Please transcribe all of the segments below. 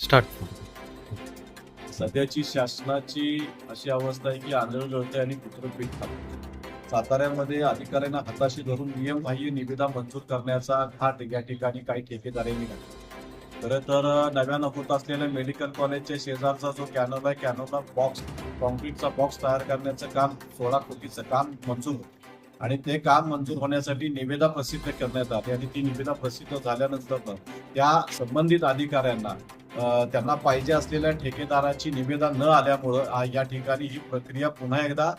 Start. सध्याची शासनाची अशी अवस्था आहे की आंधळ गळते आणि कुत्रं पीठ खातं. साताऱ्यामध्ये अधिकाऱ्यांना हाताशी धरून नियमबाह्य निविदा मंजूर करण्याचा घाट या ठिकाणी काही ठेकेदारांनी घातला. खरं तर नव्यानं होत असलेल्या मेडिकल कॉलेजच्या शेजारचा जो कॅनल आहे, कॅनलला बॉक्स कॉन्क्रीटचा बॉक्स तयार करण्याचं काम 16 कोटीचं काम मंजूर होतं. आणि ते काम मंजूर होण्यासाठी निविदा प्रसिद्ध करण्यात आली आणि ती निविदा प्रसिद्ध झाल्यानंतर त्या संबंधित अधिकाऱ्यांना त्यांना पाहिजे असलेल्या ठेकेदाराची निविदा न आल्यामुळं या ठिकाणी ही प्रक्रिया पुन्हा एकदा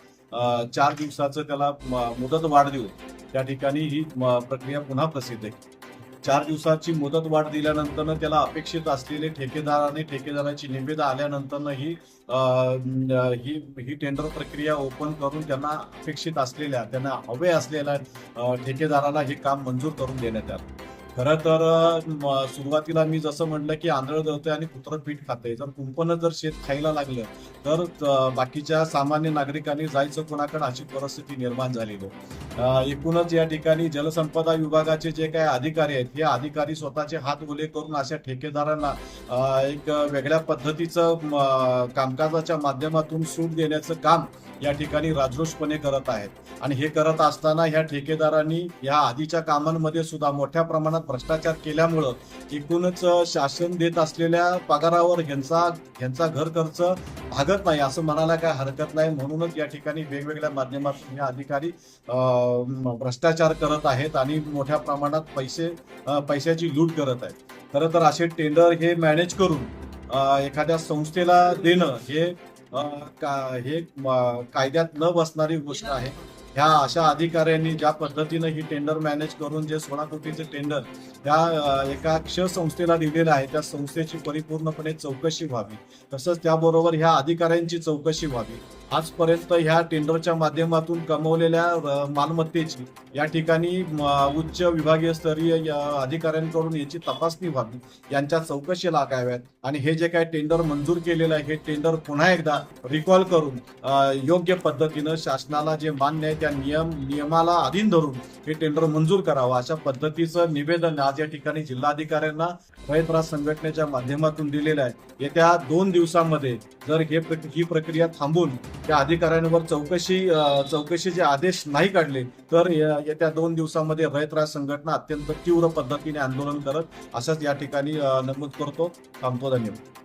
4 दिवसाचं त्याला मुदत वाढ देऊन त्या ठिकाणी ही प्रक्रिया पुन्हा प्रसिद्ध आहे. 4 दिवसाची मुदत वाढ दिल्यानंतर त्याला अपेक्षित असलेले ठेकेदाराची निविदा आल्यानंतर ही टेंडर प्रक्रिया ओपन करून त्यांना अपेक्षित असलेल्या त्यांना हवे असलेल्या ठेकेदाराला हे काम मंजूर करून देण्यात आलं. खरं तर सुरुवातीला मी जसं म्हणलं की आंधळ दळतंय आणि कुत्रं पीठ खातंय. जर कुंपणं जर शेत खायला लागलं तर बाकीच्या सामान्य नागरिकांनी जायचं कोणाकडे अशी परिस्थिती निर्माण झालेली आहे. एकूणच या ठिकाणी जलसंपदा विभागाचे जे काही अधिकारी आहेत हे अधिकारी स्वतःचे हात ओले करून अशा ठेकेदारांना एक वेगळ्या पद्धतीचं कामकाजाच्या माध्यमातून सूट देण्याचं काम या ठिकाणी राजरोषपणे करत आहेत. आणि हे करत असताना ह्या ठेकेदारांनी या आधीच्या कामांमध्ये सुद्धा मोठ्या प्रमाणात भ्रष्टाचार केल्यामुळं एकूणच शासन देत असलेल्या पगारावर ह्यांचा घर खर्च भागत नाही असं म्हणायला काय हरकत नाही. म्हणूनच या ठिकाणी वेगवेगळ्या माध्यमातून हे अधिकारी भ्रष्टाचार करत आहेत आणि मोठ्या प्रमाणात पैशाची लूट करत आहेत. खरं तर असे टेंडर हे मॅनेज करून एखाद्या संस्थेला देणं हे कायद्यात न बसणारी गोष्ट आहे. ह्या अशा अधिकाऱ्यांनी ज्या पद्धतीनं ही टेंडर मॅनेज करून जे 16 कोटीचे टेंडर त्या एका संस्थेला दिलेलं आहे त्या संस्थेची परिपूर्णपणे चौकशी व्हावी. तसंच त्याबरोबर ह्या अधिकाऱ्यांची चौकशी व्हावी. आजपर्यंत ह्या टेंडरच्या माध्यमातून कमवलेल्या मालमत्तेची या ठिकाणी उच्च विभागीय स्तरीय अधिकाऱ्यांकडून याची तपासणी व्हावी. यांच्या चौकशी लागाव्यात आणि हे जे काही टेंडर मंजूर केलेलं आहे हे टेंडर पुन्हा एकदा रिकॉल करून योग्य पद्धतीनं शासनाला जे मान्य आहे त्या नियमाला अधीन धरून हे टेंडर मंजूर करावं अशा पद्धतीचं निवेदन आज या ठिकाणी जिल्हाधिकाऱ्यांना रयत राज संघटनेच्या माध्यमातून दिलेलं आहे. येत्या 2 दिवसामध्ये जर ही प्रक्रिया थांबून त्या अधिकाऱ्यांवर चौकशीचे आदेश नाही काढले तर येत्या 2 दिवसामध्ये रयत राज संघटना अत्यंत तीव्र पद्धतीने आंदोलन करत असंच या ठिकाणी नमूद करतो. थांबतो. धन्यवाद.